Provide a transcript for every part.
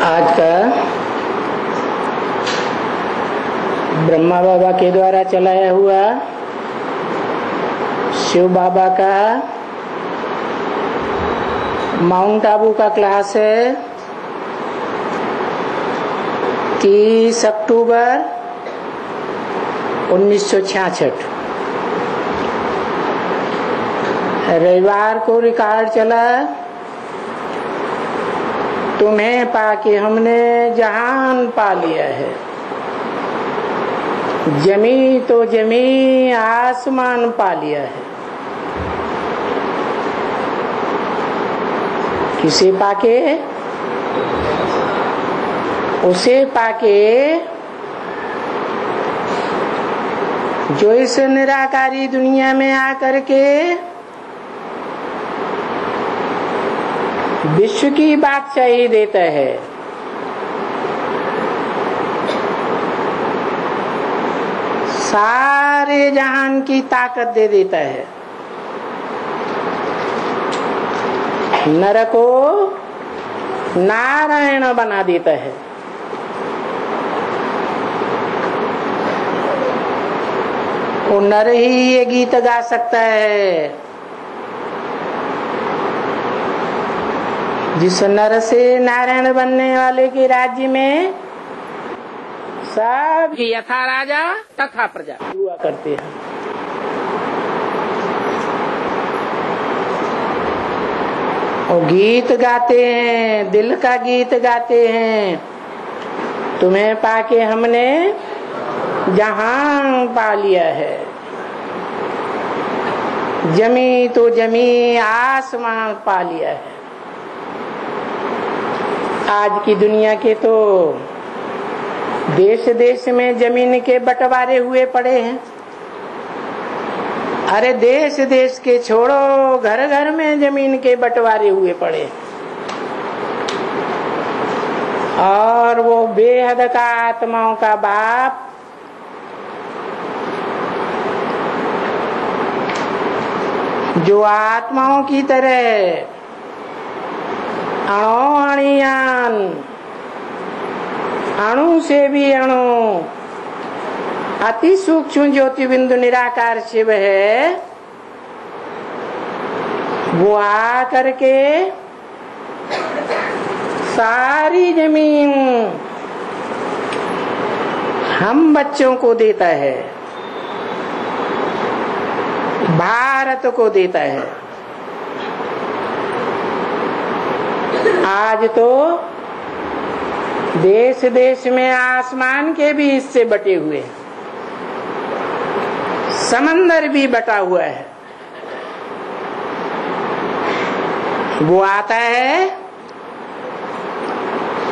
आज का ब्रह्मा बाबा के द्वारा चलाया हुआ शिव बाबा का माउंट आबू का क्लास है। 30 अक्टूबर 1966 रविवार को रिकॉर्ड चला। तुम्हें पाके हमने जहान पा लिया है, जमी तो जमी आसमान पा लिया है। किसे पाके? उसे पाके जो इस निराकारी दुनिया में आकर के विश्व की बादशाही देता है। सारे जहान की ताकत दे देता है। नर को नारायण बना देता है। वो नर ही ये गीत गा सकता है। जिस नर से नारायण बनने वाले के राज्य में सब यथा राजा तथा प्रजा हुआ करते हैं। वो गीत गाते हैं, दिल का गीत गाते हैं। तुम्हें पाके हमने जहां पा लिया है, जमी तो जमी आसमान पा लिया है। आज की दुनिया के तो देश देश में जमीन के बंटवारे हुए पड़े हैं। अरे देश देश के छोड़ो, घर घर में जमीन के बंटवारे हुए पड़े। और वो बेहद का आत्माओं का बाप जो आत्माओं की तरह अणुयान, अणु से भी अणु, अति सूक्ष्म ज्योति बिंदु निराकार शिव है। वो आ करके सारी जमीन हम बच्चों को देता है, भारत को देता है। आज तो देश देश में आसमान के भी हिस्से बटे हुए हैं, समंदर भी बटा हुआ है। वो आता है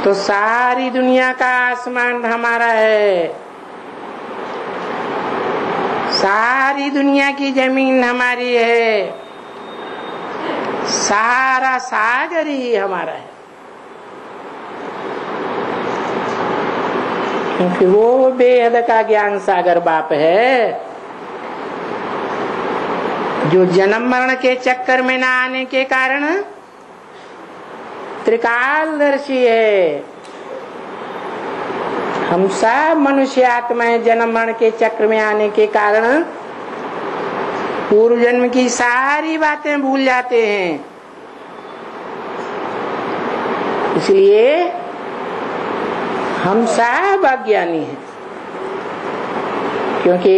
तो सारी दुनिया का आसमान हमारा है, सारी दुनिया की जमीन हमारी है, सारा सागर ही हमारा है। क्योंकि वो बेहद का ज्ञान सागर बाप है, जो जन्म मरण के चक्कर में न आने के कारण त्रिकालदर्शी है। हम सब मनुष्य आत्माएं जन्म मरण के चक्र में आने के कारण पूर्व जन्म की सारी बातें भूल जाते हैं। इसलिए हम सब अज्ञानी हैं, क्योंकि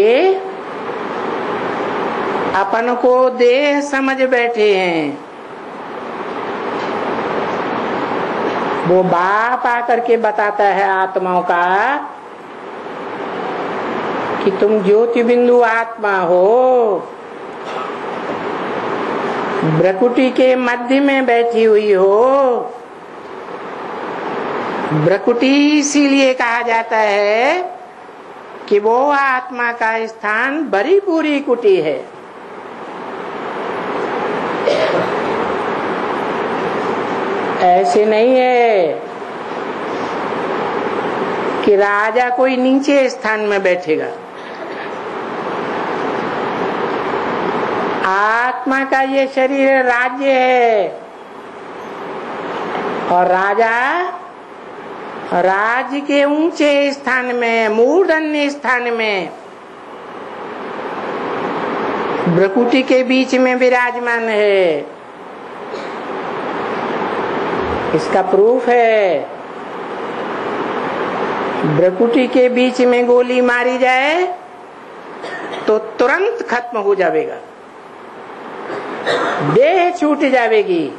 अपन को देह समझ बैठे हैं। वो बाप आकर के बताता है आत्माओं का कि तुम ज्योति बिंदु आत्मा हो, भ्रकुटी के मध्य में बैठी हुई हो। भ्रकुटी इसीलिए कहा जाता है कि वो आत्मा का स्थान बड़ी पूरी कुटी है। ऐसे नहीं है कि राजा कोई नीचे स्थान में बैठेगा। आत्मा का ये शरीर राज्य है और राजा राज्य के ऊंचे स्थान में, मूर्धन्य स्थान में, भ्रकुटी के बीच में विराजमान है। इसका प्रूफ है, भ्रकुटी के बीच में गोली मारी जाए तो तुरंत खत्म हो जाएगा, देह छूट जाएगी।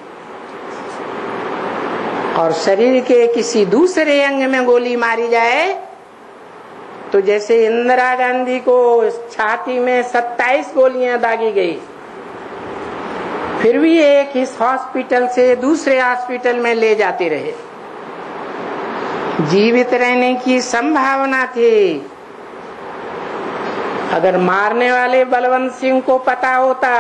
और शरीर के किसी दूसरे अंग में गोली मारी जाए तो जैसे इंदिरा गांधी को छाती में 27 गोलियां दागी गई, फिर भी एक इस हॉस्पिटल से दूसरे हॉस्पिटल में ले जाते रहे, जीवित रहने की संभावना थी। अगर मारने वाले बलवंत सिंह को पता होता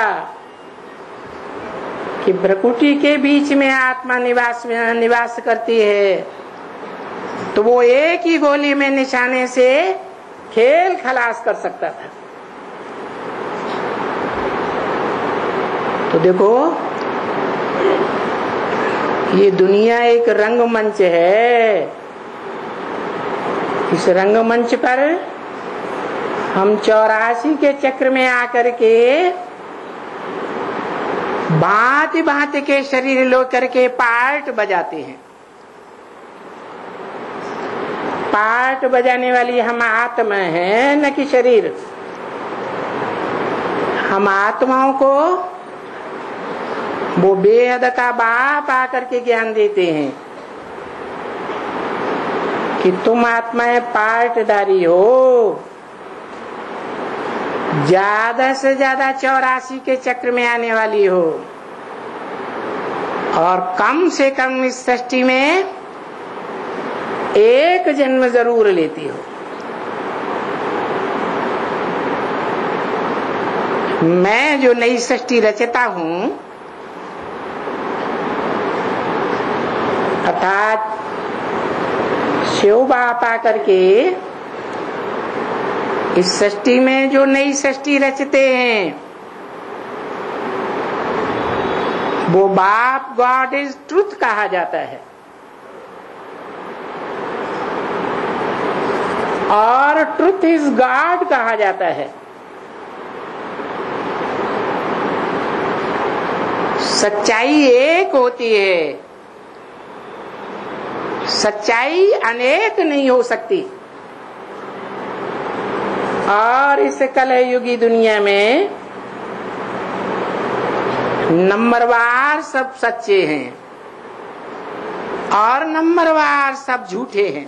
कि भ्रकुटी के बीच में आत्मा निवास करती है, तो वो एक ही गोली में निशाने से खेल खलास कर सकता था। तो देखो, ये दुनिया एक रंगमंच है। इस रंगमंच पर हम 84 के चक्र में आकर के भांति भांति के शरीर लो करके पार्ट बजाते हैं। पार्ट बजाने वाली हम आत्मा है, न कि शरीर। हम आत्माओं को वो बेहद का बाप आकर के ज्ञान देते हैं कि तुम आत्माएं पार्टधारी हो, ज्यादा से ज्यादा 84 के चक्र में आने वाली हो, और कम से कम इस सृष्टि में एक जन्म जरूर लेती हो। मैं जो नई सृष्टि रचता हूं, अर्थात शिव बाप आकर के इस सृष्टि में जो नई सृष्टि रचते हैं, वो बाप गॉड इज ट्रुथ कहा जाता है। और ट्रुथ इज गॉड कहा जाता है। सच्चाई एक होती है, सच्चाई अनेक नहीं हो सकती। और इस कलयुगी दुनिया में नंबरवार सब सच्चे हैं और नंबरवार सब झूठे हैं,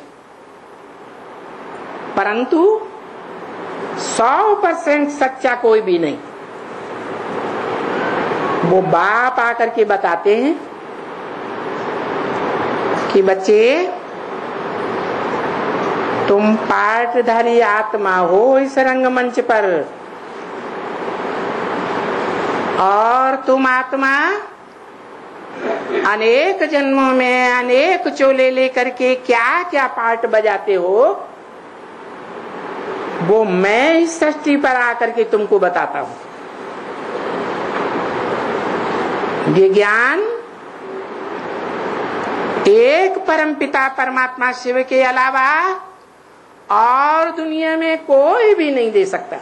परंतु 100% सच्चा कोई भी नहीं। वो बाप आकर के बताते हैं कि बच्चे, तुम पार्टधारी आत्मा हो इस रंगमंच पर, और तुम आत्मा अनेक जन्मों में अनेक चोले लेकर के क्या क्या पार्ट बजाते हो, वो मैं इस सृष्टि पर आकर के तुमको बताता हूं। ये ज्ञान एक परमपिता परमात्मा शिव के अलावा और दुनिया में कोई भी नहीं दे सकता।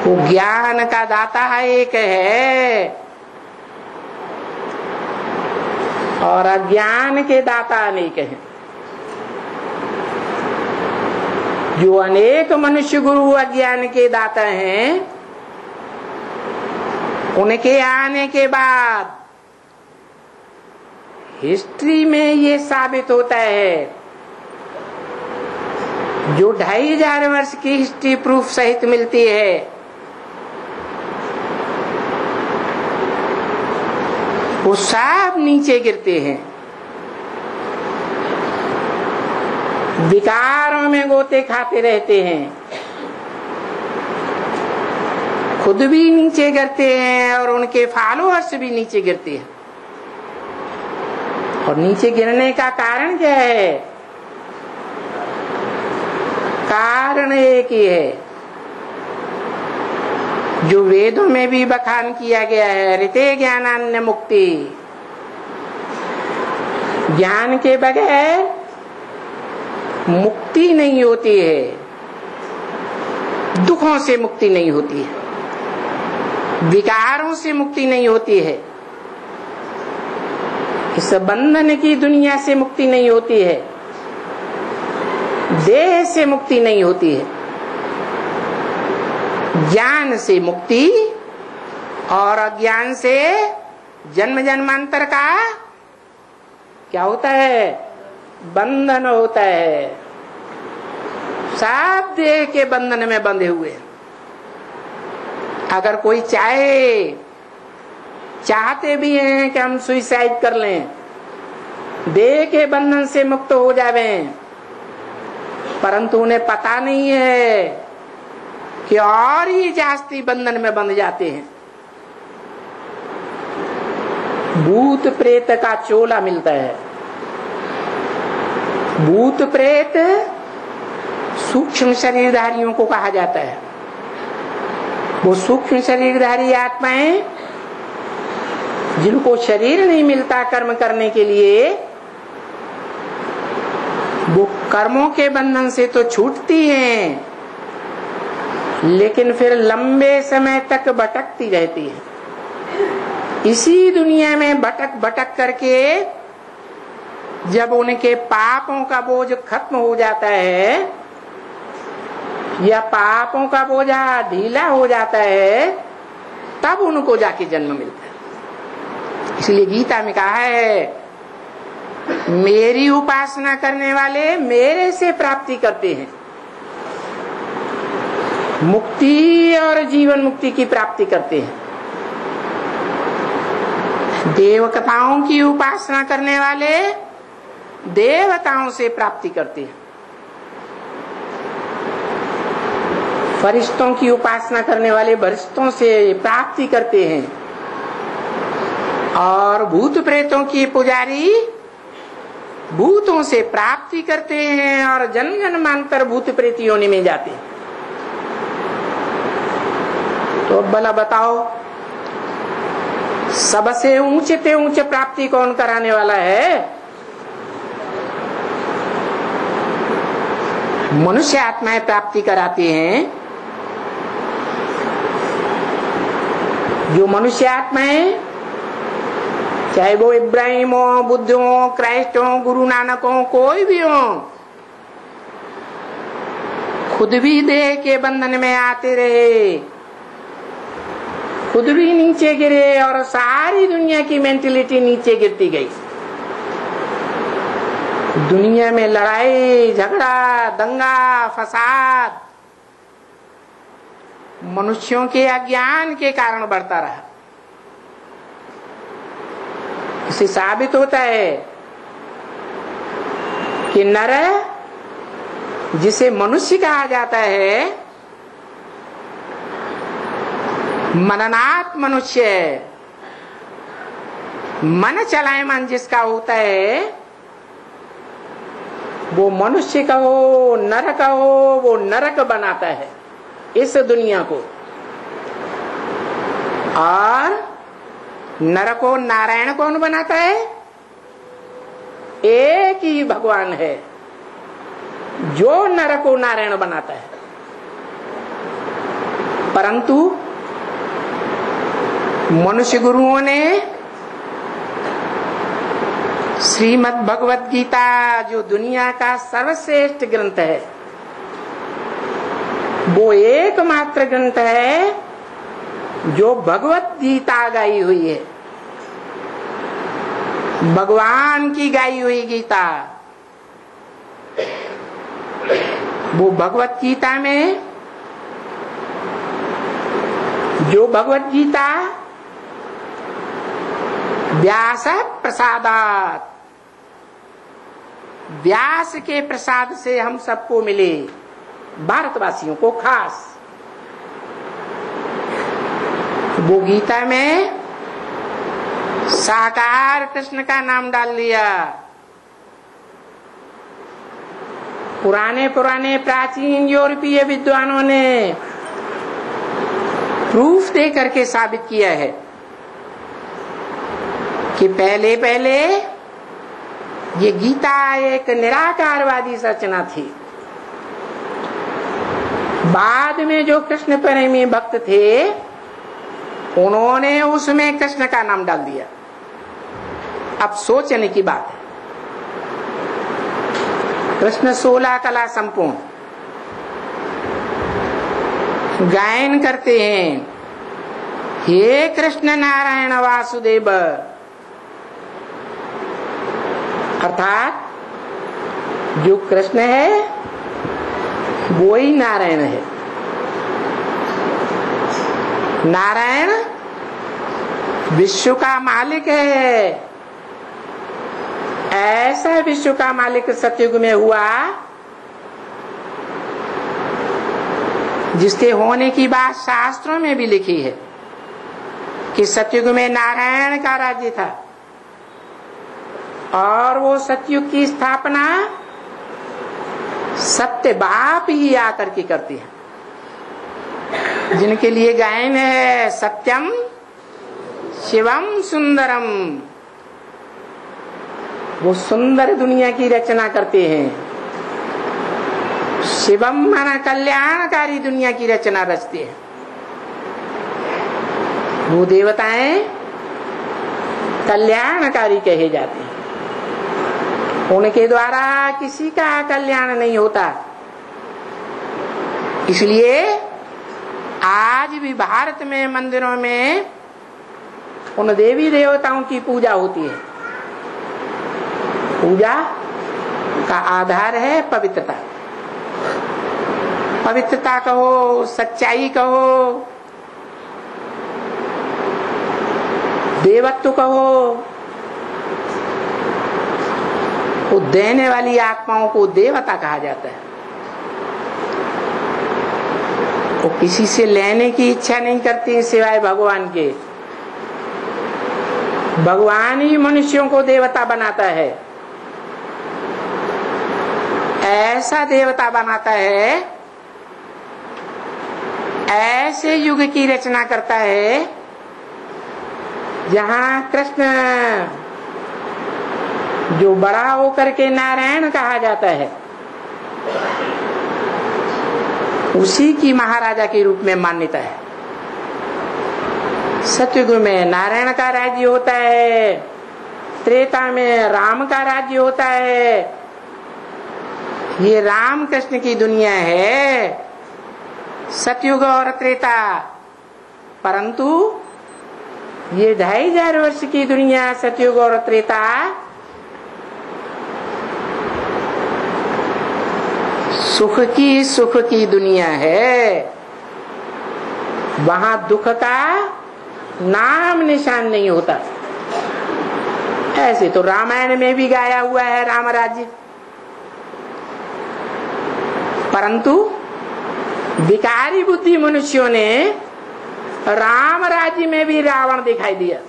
वो ज्ञान का दाता एक है और अज्ञान के दाता अनेक हैं। जो अनेक मनुष्य गुरु अज्ञान के दाता हैं, उनके आने के बाद हिस्ट्री में ये साबित होता है, जो 2500 वर्ष की हिस्ट्री प्रूफ सहित मिलती है, वो सब नीचे गिरते हैं, विकारों में गोते खाते रहते हैं, खुद भी नीचे गिरते हैं और उनके फॉलोअर्स भी नीचे गिरते हैं। और नीचे गिरने का कारण क्या है? कारण एक ही है, जो वेदों में भी बखान किया गया है, ऋते ज्ञानान्य मुक्ति, ज्ञान के बगैर मुक्ति नहीं होती है, दुखों से मुक्ति नहीं होती है, विकारों से मुक्ति नहीं होती है, इस बंधन की दुनिया से मुक्ति नहीं होती है, देह से मुक्ति नहीं होती है। ज्ञान से मुक्ति और अज्ञान से जन्म जन्मांतर का क्या होता है? बंधन होता है। सब देह के बंधन में बंधे हुए। अगर कोई चाहते भी हैं कि हम सुइसाइड कर लें, देह के बंधन से मुक्त हो जावें, परंतु उन्हें पता नहीं है कि और ही जास्ती बंधन में बंध जाते हैं। भूत प्रेत का चोला मिलता है। भूत प्रेत सूक्ष्म शरीरधारियों को कहा जाता है। वो सूक्ष्म शरीरधारी आत्माएं जिनको शरीर नहीं मिलता कर्म करने के लिए, वो कर्मों के बंधन से तो छूटती हैं, लेकिन फिर लंबे समय तक भटकती रहती है। इसी दुनिया में भटक भटक करके जब उनके पापों का बोझ खत्म हो जाता है या पापों का बोझा ढीला हो जाता है, तब उनको जाके जन्म मिलता है। इसलिए गीता में कहा है, मेरी उपासना करने वाले मेरे से प्राप्ति करते हैं, मुक्ति और जीवन मुक्ति की प्राप्ति करते हैं। देवताओं की उपासना करने वाले देवताओं से प्राप्ति करते हैं। फरिश्तों की उपासना करने वाले फरिश्तों से प्राप्ति करते हैं, और भूत प्रेतों की पुजारी भूतों से प्राप्ति करते हैं और जन्म जन्मांतर भूत प्रेत योनि में जाते हैं। तो भला बताओ, सबसे ऊंचे से ऊंचे प्राप्ति कौन कराने वाला है? मनुष्य आत्माएं प्राप्ति कराती हैं। जो मनुष्य आत्माएं, चाहे वो इब्राहिम हो, बुद्ध हो, क्राइस्ट हो, गुरु नानक हो, कोई भी हो, खुद भी देह के बंधन में आते रहे, खुद भी नीचे गिरे और सारी दुनिया की मेंटेलिटी नीचे गिरती गई। दुनिया में लड़ाई झगड़ा दंगा फसाद मनुष्यों के अज्ञान के कारण बढ़ता रहा। इससे साबित होता है कि नर, जिसे मनुष्य कहा जाता है, मननात् मनुष्य, मन चलायमान जिसका होता है, वो मनुष्य का हो नर का हो, वो नरक बनाता है इस दुनिया को, और नर को नारायण कौन बनाता है? एक ही भगवान है जो नर को नारायण बनाता है। परंतु मनुष्य गुरुओं ने श्रीमद् भगवत गीता, जो दुनिया का सर्वश्रेष्ठ ग्रंथ है, वो एकमात्र ग्रंथ है जो भगवत गीता गाई हुई है, भगवान की गाई हुई गीता। वो भगवत गीता में, जो भगवत गीता व्यास प्रसादात, व्यास के प्रसाद से हम सबको मिले, भारतवासियों को खास। वो गीता में साकार कृष्ण का नाम डाल दिया। पुराने प्राचीन यूरोपीय विद्वानों ने प्रूफ दे करके साबित किया है कि पहले पहले ये गीता एक निराकारवादी रचना थी। बाद में जो कृष्ण प्रेमी भक्त थे उन्होंने उसमें कृष्ण का नाम डाल दिया। अब सोचने की बात है। कृष्ण 16 कला संपूर्ण गायन करते हैं, हे कृष्ण नारायण वासुदेव, अर्थात जो कृष्ण है वो ही नारायण है। नारायण विश्व का मालिक है। ऐसा विश्व का मालिक सतयुग में हुआ जिसके होने की बात शास्त्रों में भी लिखी है कि सतयुग में नारायण का राज्य था और वो सतयुग की स्थापना सत्य बाप ही आकर के करते हैं, जिनके लिए गायन है सत्यम शिवम सुंदरम। वो सुंदर दुनिया की रचना करते हैं। शिवम माना कल्याणकारी दुनिया की रचना रचते हैं। वो देवताएं कल्याणकारी कहे जाते हैं। उनके द्वारा किसी का कल्याण नहीं होता। इसलिए आज भी भारत में मंदिरों में उन देवी देवताओं की पूजा होती है। पूजा का आधार है पवित्रता। पवित्रता कहो, सच्चाई कहो, देवत्व कहो, वो देने वाली आत्माओं को देवता कहा जाता है। वो किसी से लेने की इच्छा नहीं करती सिवाय भगवान के। भगवान ही मनुष्यों को देवता बनाता है। ऐसा देवता बनाता है, ऐसे युग की रचना करता है जहां कृष्ण जो बड़ा होकर के नारायण कहा जाता है उसी की महाराजा के रूप में मान्यता है। सतयुग में नारायण का राज्य होता है, त्रेता में राम का राज्य होता है। ये राम कृष्ण की दुनिया है, सतयुग और त्रेता। परंतु ये 2500 वर्ष की दुनिया सतयुग और त्रेता सुख की दुनिया है। वहां दुख का नाम निशान नहीं होता। ऐसे तो रामायण में भी गाया हुआ है राम राज्य, परंतु विकारी बुद्धि मनुष्यों ने राम राज्य में भी रावण दिखाई दिया।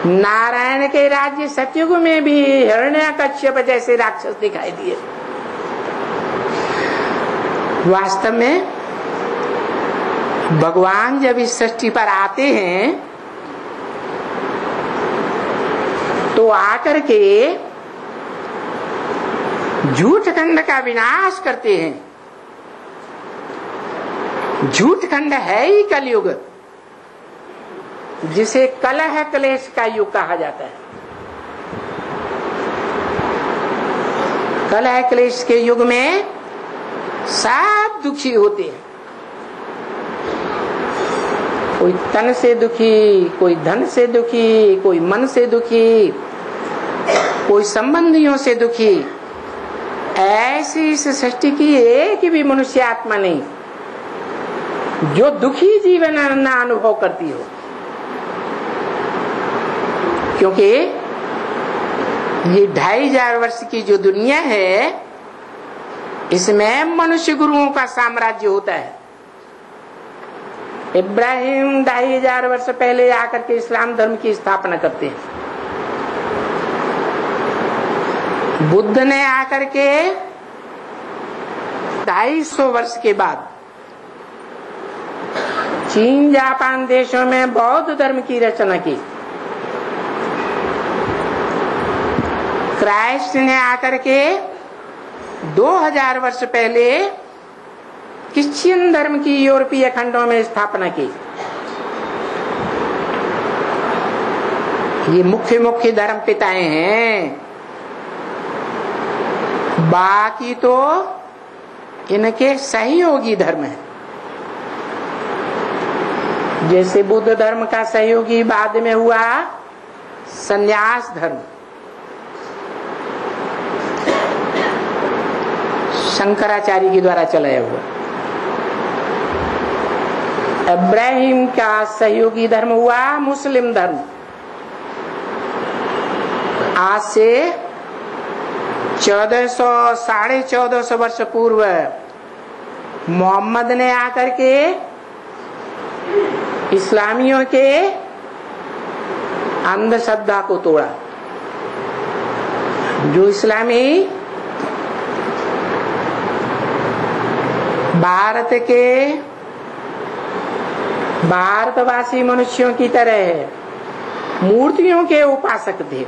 नारायण के राज्य सतयुग में भी हिरण्यकश्यप जैसे राक्षस दिखाई दिए। वास्तव में भगवान जब इस सृष्टि पर आते हैं तो आकर के झूठ खंड का विनाश करते हैं। झूठ खंड है ही कलयुग, जिसे कलह क्लेश का युग कहा जाता है। कलह क्लेश के युग में सब दुखी होते हैं। कोई तन से दुखी, कोई धन से दुखी, कोई मन से दुखी, कोई संबंधियों से दुखी। ऐसी इस सृष्टि की एक भी मनुष्य आत्मा नहीं जो दुखी जीवन ना अनुभव करती हो, क्योंकि ये 2500 वर्ष की जो दुनिया है इसमें मनुष्य गुरुओं का साम्राज्य होता है। इब्राहिम 2500 वर्ष पहले आकर के इस्लाम धर्म की स्थापना करते हैं। बुद्ध ने आकर के 250 वर्ष के बाद चीन जापान देशों में बौद्ध धर्म की रचना की। क्राइस्ट ने आकर के 2000 वर्ष पहले क्रिश्चियन धर्म की यूरोपीय खंडों में स्थापना की। ये मुख्य धर्म पिताएं हैं, बाकी तो इनके सहयोगी धर्म है। जैसे बुद्ध धर्म का सहयोगी बाद में हुआ संन्यास धर्म, शंकराचार्य के द्वारा चलाया हुआ। इब्राहिम का सहयोगी धर्म हुआ मुस्लिम धर्म। आज से 1400-1450 वर्ष पूर्व मोहम्मद ने आकर के इस्लामियों के अंधश्रद्धा को तोड़ा। जो इस्लामी भारतवासी मनुष्यों की तरह मूर्तियों के उपासक थे,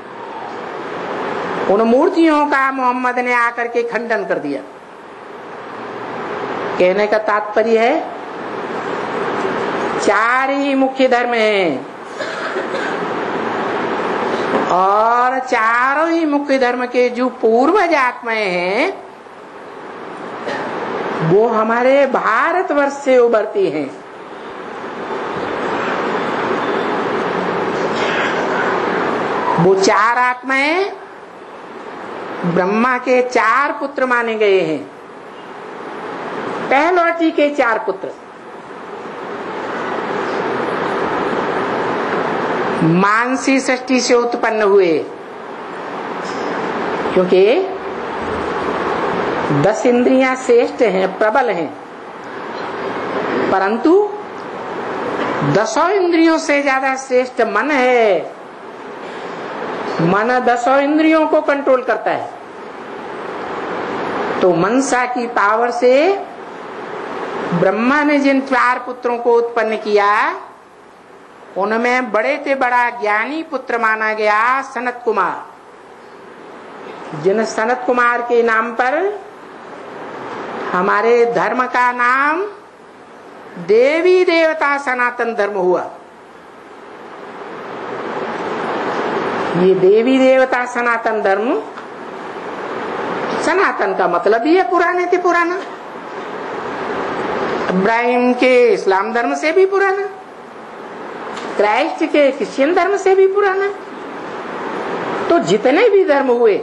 उन मूर्तियों का मोहम्मद ने आकर के खंडन कर दिया। कहने का तात्पर्य है 4 ही मुख्य धर्म हैं और चारों ही मुख्य धर्म के जो पूर्वज आत्माएं हैं वो हमारे भारतवर्ष से उभरती हैं। वो 4 आत्माएं ब्रह्मा के 4 पुत्र माने गए हैं। पहलौटी के 4 पुत्र मानसी सृष्टि से उत्पन्न हुए, क्योंकि 10 इंद्रियां श्रेष्ठ हैं, प्रबल हैं, परंतु 10 इंद्रियों से ज्यादा श्रेष्ठ मन है। मन 10 इंद्रियों को कंट्रोल करता है। तो मनसा की पावर से ब्रह्मा ने जिन 4 पुत्रों को उत्पन्न किया उनमें बड़े से बड़ा ज्ञानी पुत्र माना गया सनत कुमार, जिन सनत कुमार के नाम पर हमारे धर्म का नाम देवी देवता सनातन धर्म हुआ। ये देवी देवता सनातन धर्म, सनातन का मतलब ही है पुराने से पुराना, इब्राहिम के इस्लाम धर्म से भी पुराना, क्राइस्ट के क्रिश्चियन धर्म से भी पुराना। तो जितने भी धर्म हुए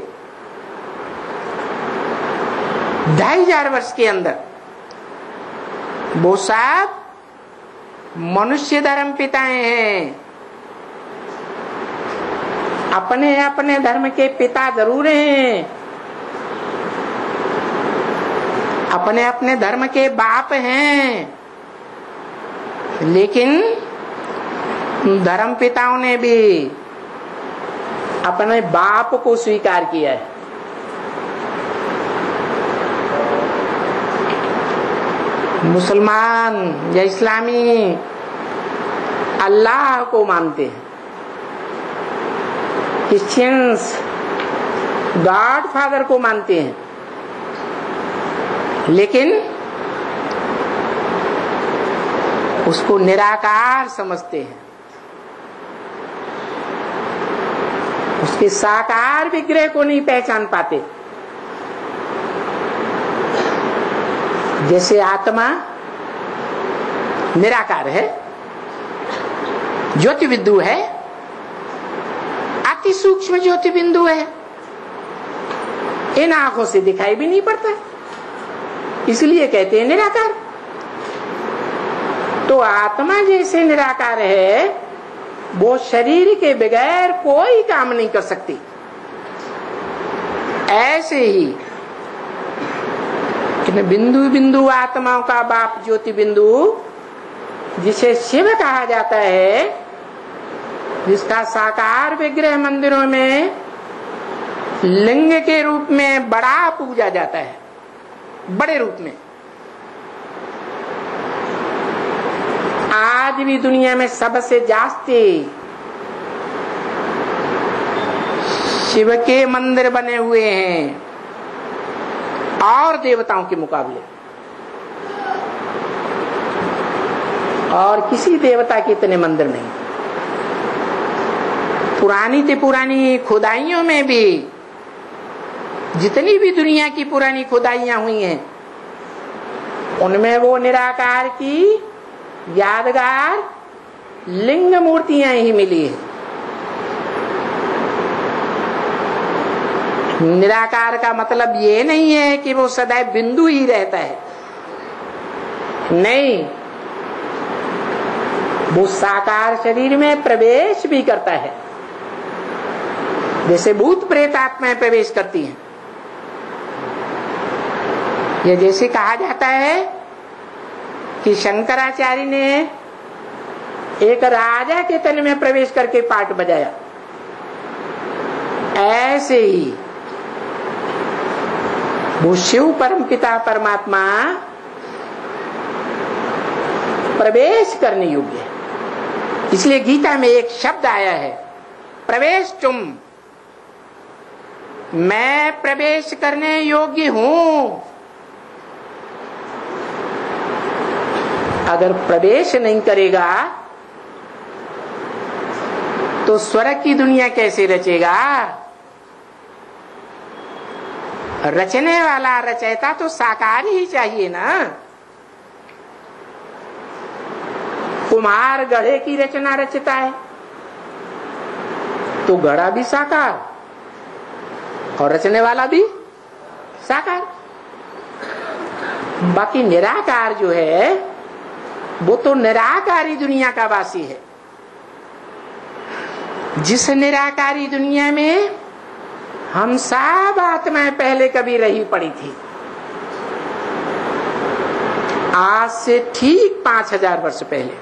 2500 वर्ष के अंदर वो सब मनुष्य धर्म पिताएं हैं। अपने अपने धर्म के पिता जरूर हैं, अपने अपने धर्म के बाप हैं, लेकिन धर्म पिताओं ने भी अपने बाप को स्वीकार किया है। मुसलमान या इस्लामी अल्लाह को मानते हैं, क्रिश्चियंस गॉड फादर को मानते हैं, लेकिन उसको निराकार समझते हैं। उसके साकार विग्रह को नहीं पहचान पाते। जैसे आत्मा निराकार है, ज्योति बिंदु है, अति सूक्ष्म ज्योति बिंदु है, इन आंखों से दिखाई भी नहीं पड़ता, इसलिए कहते हैं निराकार। तो आत्मा जैसे निराकार है वो शरीर के बगैर कोई काम नहीं कर सकती। ऐसे ही बिंदु बिंदु आत्माओं का बाप ज्योति बिंदु, जिसे शिव कहा जाता है, जिसका साकार विग्रह मंदिरों में लिंग के रूप में बड़ा पूजा जाता है, बड़े रूप में। आज भी दुनिया में सबसे जास्ती शिव के मंदिर बने हुए हैं और देवताओं के मुकाबले, और किसी देवता के इतने मंदिर नहीं। पुरानी से पुरानी खुदाइयों में भी, जितनी भी दुनिया की पुरानी खुदाइयां हुई हैं, उनमें वो निराकार की यादगार लिंग मूर्तियां ही मिली है। निराकार का मतलब ये नहीं है कि वो सदैव बिंदु ही रहता है, नहीं, वो साकार शरीर में प्रवेश भी करता है, जैसे भूत प्रेत आत्माएं प्रवेश करती हैं। ये जैसे कहा जाता है कि शंकराचार्य ने एक राजा के तन में प्रवेश करके पाठ बजाया, ऐसे ही वो शिव परम पिता परमात्मा प्रवेश करने योग्य है। इसलिए गीता में एक शब्द आया है, प्रवेश तुम, मैं प्रवेश करने योग्य हूं। अगर प्रवेश नहीं करेगा तो स्वर्ग की दुनिया कैसे रचेगा? रचने वाला रचयिता तो साकार ही चाहिए ना। कुम्हार गढ़े की रचना रचता है तो गढ़ा भी साकार और रचने वाला भी साकार। बाकी निराकार जो है वो तो निराकारी दुनिया का वासी है। जिस निराकारी दुनिया में हम सब आत्माएं पहले कभी रही पड़ी थी, आज से ठीक 5000 वर्ष पहले,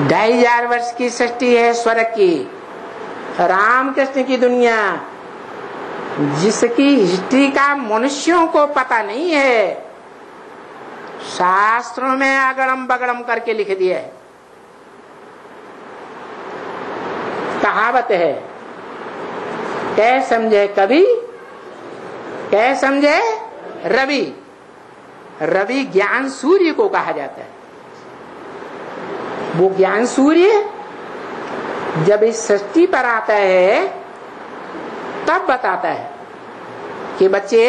2500 वर्ष की सृष्टि है स्वर्ग की, रामकृष्ण की दुनिया, जिसकी हिस्ट्री का मनुष्यों को पता नहीं है, शास्त्रों में अगड़म बगड़म करके लिख दिया है। कहावत है, कै समझे कवि, कै समझे रवि। रवि ज्ञान सूर्य को कहा जाता है। वो ज्ञान सूर्य जब इस सृष्टि पर आता है तब बताता है कि बच्चे,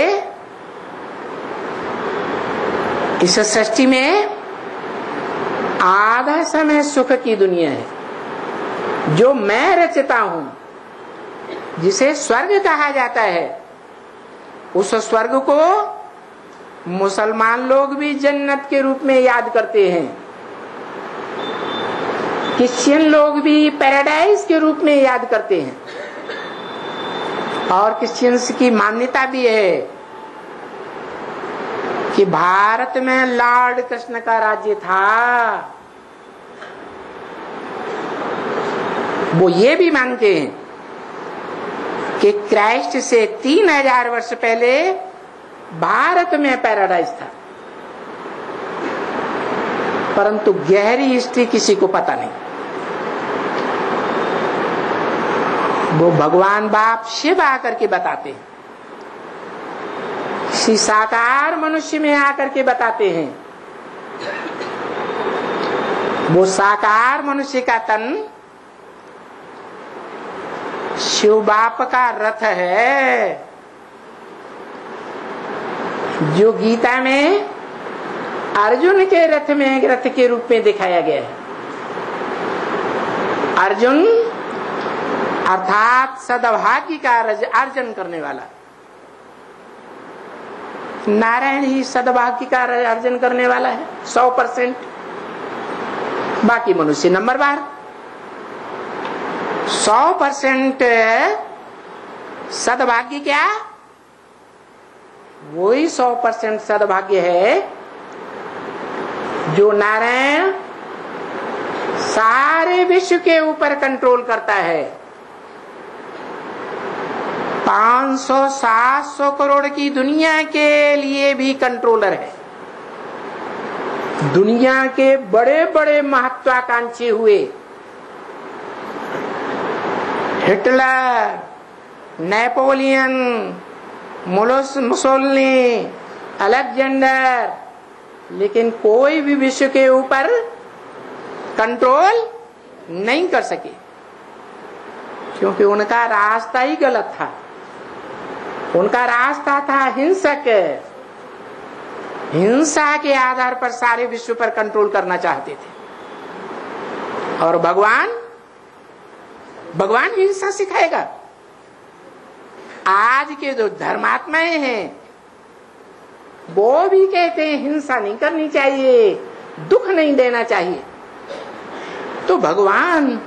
इस सृष्टि में आधा समय सुख की दुनिया है, जो मैं रचता हूं, जिसे स्वर्ग कहा जाता है। उस स्वर्ग को मुसलमान लोग भी जन्नत के रूप में याद करते हैं, क्रिश्चियन लोग भी पैराडाइज के रूप में याद करते हैं, और क्रिश्चियंस की मान्यता भी है कि भारत में लॉर्ड कृष्ण का राज्य था। वो ये भी मानते हैं कि क्राइस्ट से 3000 वर्ष पहले भारत में पैराडाइज था, परंतु गहरी हिस्ट्री किसी को पता नहीं। वो भगवान बाप शिव आकर के बताते हैं, किसी साकार मनुष्य में आकर के बताते हैं। वो साकार मनुष्य का तन शिव बाप का रथ है, जो गीता में अर्जुन के रथ में एक रथ के रूप में दिखाया गया है। अर्जुन अर्थात सद्भाग्य का अर्जन करने वाला, नारायण ही सद्भाग्य का अर्जन करने वाला है 100%। बाकी मनुष्य नंबर बार। 100% सद्भाग्य क्या? वही 100% सद्भाग्य है जो नारायण सारे विश्व के ऊपर कंट्रोल करता है। 500-700 करोड़ की दुनिया के लिए भी कंट्रोलर है। दुनिया के बड़े बड़े महत्वाकांक्षी हुए, हिटलर, नेपोलियन, मुसोलिनी, अलेक्जेंडर, लेकिन कोई भी विश्व के ऊपर कंट्रोल नहीं कर सके, क्योंकि उनका रास्ता ही गलत था। उनका रास्ता था हिंसक, हिंसा के आधार पर सारे विश्व पर कंट्रोल करना चाहते थे। और भगवान हिंसा सिखाएगा। आज के जो धर्मात्माएं हैं वो भी कहते हैं हिंसा नहीं करनी चाहिए, दुख नहीं देना चाहिए। तो भगवान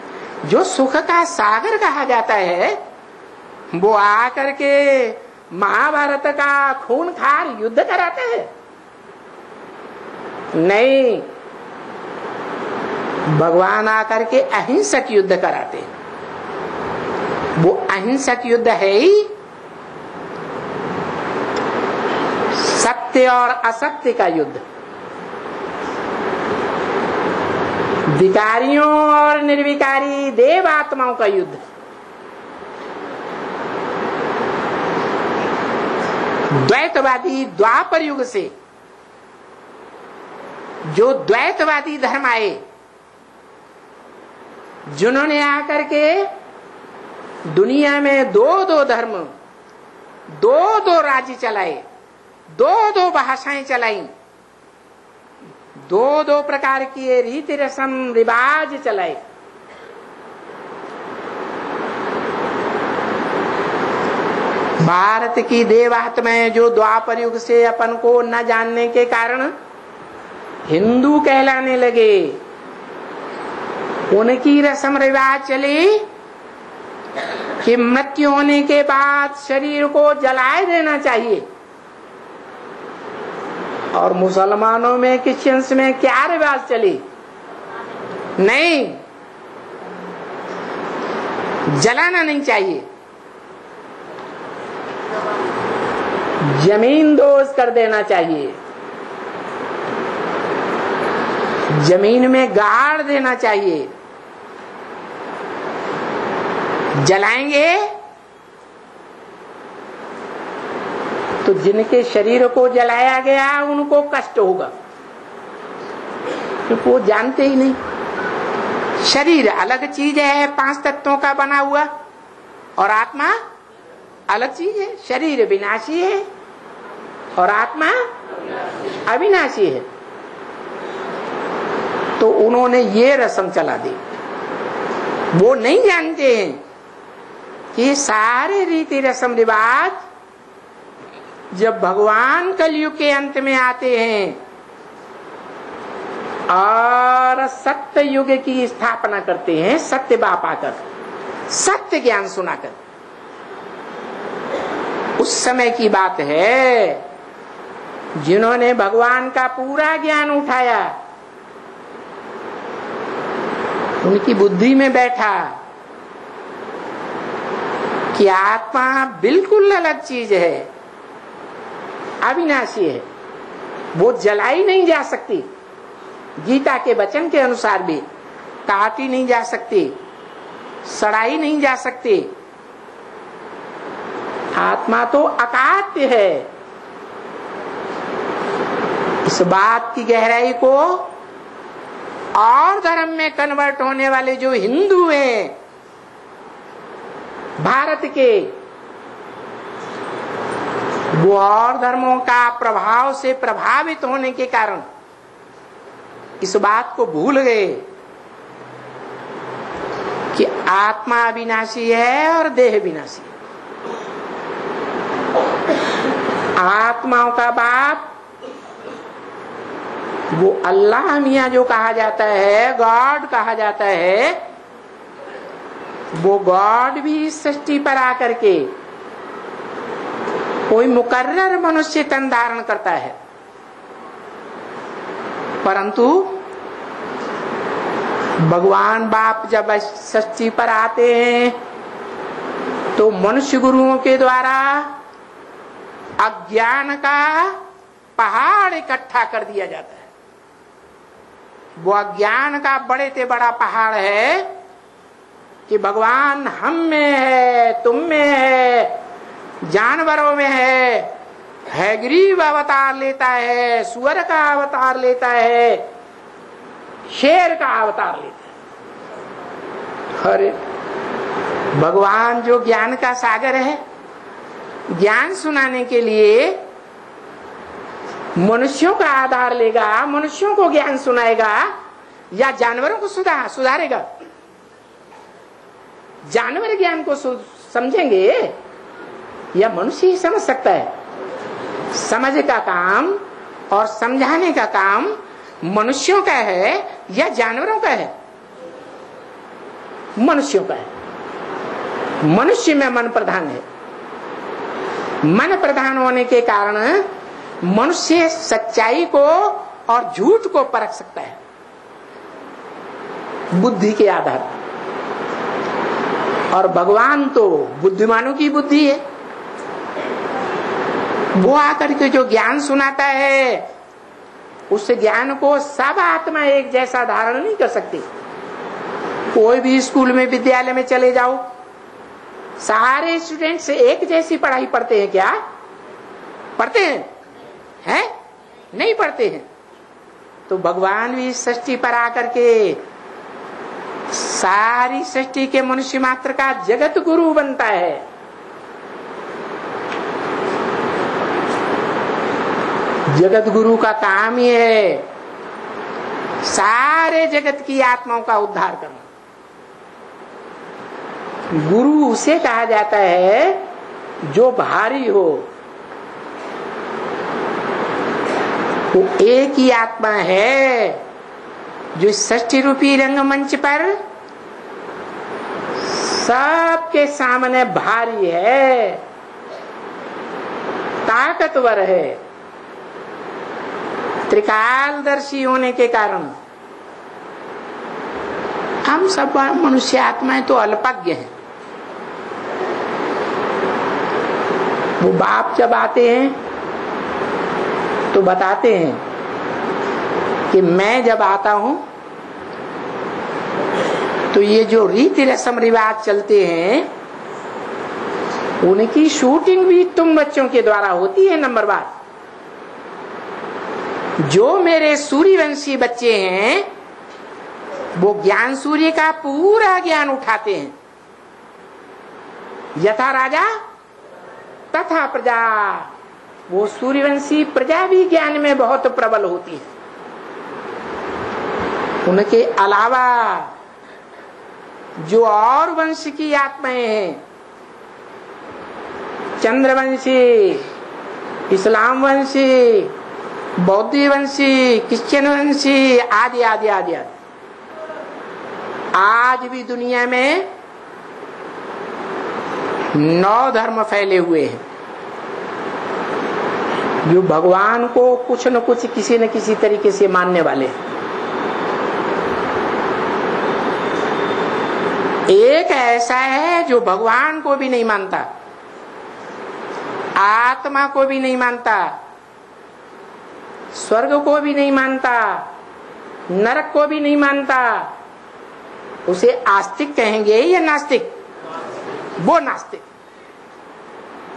जो सुख का सागर कहा जाता है, वो आकर के महाभारत का खूनखार युद्ध कराते हैं? नहीं, भगवान आकर के अहिंसक युद्ध कराते हैं। वो अहिंसक युद्ध है ही सत्य और असत्य का युद्ध, विकारियों और निर्विकारी देव आत्माओं का युद्ध। द्वैतवादी द्वापर युग से जो द्वैतवादी धर्म आए, जिन्होंने आकर के दुनिया में दो धर्म, दो राज्य चलाए, दो भाषाएं चलाई, दो प्रकार की रीति रस्म रिवाज चलाए। भारत की देवात्माएं जो द्वापर युग से अपन को न जानने के कारण हिंदू कहलाने लगे, उनकी रस्म रिवाज चली कि मृत्यु होने के बाद शरीर को जलाए देना चाहिए। और मुसलमानों में, क्रिश्चियंस में क्या रिवाज चली? नहीं, जलाना नहीं चाहिए, जमीन दोज कर देना चाहिए, जमीन में गाड़ देना चाहिए। जलाएंगे तो जिनके शरीर को जलाया गया उनको कष्ट होगा, क्योंकि वो जानते ही नहीं। शरीर अलग चीज है, 5 तत्वों का बना हुआ, और आत्मा अलग चीज है। शरीर विनाशी है और आत्मा अविनाशी है। तो उन्होंने ये रस्म चला दी। वो नहीं जानते हैं कि सारे रीति रस्म रिवाज जब भगवान कलयुग के अंत में आते हैं और सत्य युग की स्थापना करते हैं, सत्य बाप आकर सत्य ज्ञान सुनाकर, उस समय की बात है जिन्होंने भगवान का पूरा ज्ञान उठाया, उनकी बुद्धि में बैठा कि आत्मा बिल्कुल अलग चीज है, अविनाशी है, वो जलाई नहीं जा सकती। गीता के वचन के अनुसार भी काटी नहीं जा सकती, सड़ाई नहीं जा सकती। आत्मा तो अकाट्य है। इस बात की गहराई को और धर्म में कन्वर्ट होने वाले जो हिंदू हैं भारत के, वो और धर्मों का प्रभाव से प्रभावित होने के कारण इस बात को भूल गए कि आत्मा अविनाशी है और देह विनाशी है। आत्माओं का बाप वो अल्लाह मियां जो कहा जाता है, गॉड कहा जाता है, वो गॉड भी इस सृष्टि पर आकर के कोई मुकर्रर मनुष्य तन धारण करता है, परंतु भगवान बाप जब सृष्टि पर आते हैं तो मनुष्य गुरुओं के द्वारा अज्ञान का पहाड़ इकट्ठा कर दिया जाता है। वो अज्ञान का बड़े से बड़ा पहाड़ है कि भगवान हम में है, तुम में है, जानवरों में है गरीब अवतार लेता है, सुअर का अवतार लेता है, शेर का अवतार लेता है। अरे भगवान जो ज्ञान का सागर है, ज्ञान सुनाने के लिए मनुष्यों का आधार लेगा, मनुष्यों को ज्ञान सुनाएगा या जानवरों को सुधारेगा? जानवर ज्ञान को समझेंगे या मनुष्य ही समझ सकता है? समझ का काम और समझाने का काम मनुष्यों का है या जानवरों का है? मनुष्यों का है। मनुष्य में मन प्रधान है। मन प्रधान होने के कारण मनुष्य सच्चाई को और झूठ को परख सकता है बुद्धि के आधार पर। और भगवान तो बुद्धिमानों की बुद्धि है। वो आकर के जो ज्ञान सुनाता है, उस ज्ञान को सब आत्मा एक जैसा धारण नहीं कर सकती। कोई भी स्कूल में, विद्यालय में चले जाओ, सारे स्टूडेंट्स एक जैसी पढ़ाई पढ़ते हैं क्या? पढ़ते हैं? नहीं पढ़ते हैं। तो भगवान भी सृष्टि पर आकर के सारी सृष्टि के मनुष्य मात्र का जगत गुरु बनता है। जगत गुरु का काम ही है सारे जगत की आत्माओं का उद्धार करना। गुरु उसे कहा जाता है जो भारी हो। वो एक ही आत्मा है जो सृष्टि रूपी रंगमंच पर सबके सामने भारी है, ताकतवर है। त्रिकालदर्शी होने के कारण हम सब मनुष्य आत्माएं तो अल्पज्ञ हैं। वो बाप जब आते हैं तो बताते हैं कि मैं जब आता हूं तो ये जो रीति रस्म रिवाज चलते हैं उनकी शूटिंग भी तुम बच्चों के द्वारा होती है। नंबर 1, जो मेरे सूर्यवंशी बच्चे हैं वो ज्ञान सूर्य का पूरा ज्ञान उठाते हैं। यथा राजा तथा प्रजा, वो सूर्यवंशी प्रजा भी ज्ञान में बहुत प्रबल होती है। उनके अलावा जो और वंश की आत्माएं हैं, चंद्रवंशी, इस्लाम वंशी, बौद्ध वंशी, क्रिश्चियन वंशी आदि आदि आदि आदि, आज भी दुनिया में 9 धर्म फैले हुए हैं जो भगवान को कुछ न कुछ किसी न किसी तरीके से मानने वाले हैं। एक ऐसा है जो भगवान को भी नहीं मानता, आत्मा को भी नहीं मानता, स्वर्ग को भी नहीं मानता, नरक को भी नहीं मानता। उसे आस्तिक कहेंगे या नास्तिक? वो नास्तिक,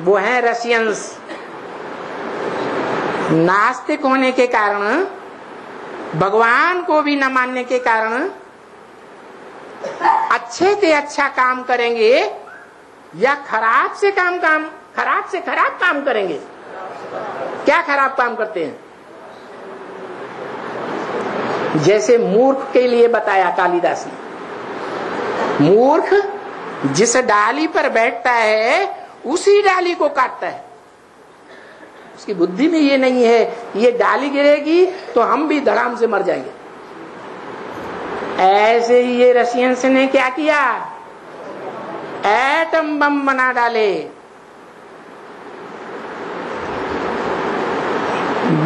वो है रशियंस। नास्तिक होने के कारण, भगवान को भी न मानने के कारण अच्छे से अच्छा काम करेंगे या खराब से खराब काम करेंगे। क्या खराब काम करते हैं? जैसे मूर्ख के लिए बताया कालिदास ने, मूर्ख जिस डाली पर बैठता है उसी डाली को काटता है। उसकी बुद्धि में ये नहीं है ये डाली गिरेगी तो हम भी धड़ाम से मर जाएंगे। ऐसे ही ये रशियंस ने क्या किया? एटम बम बना डाले।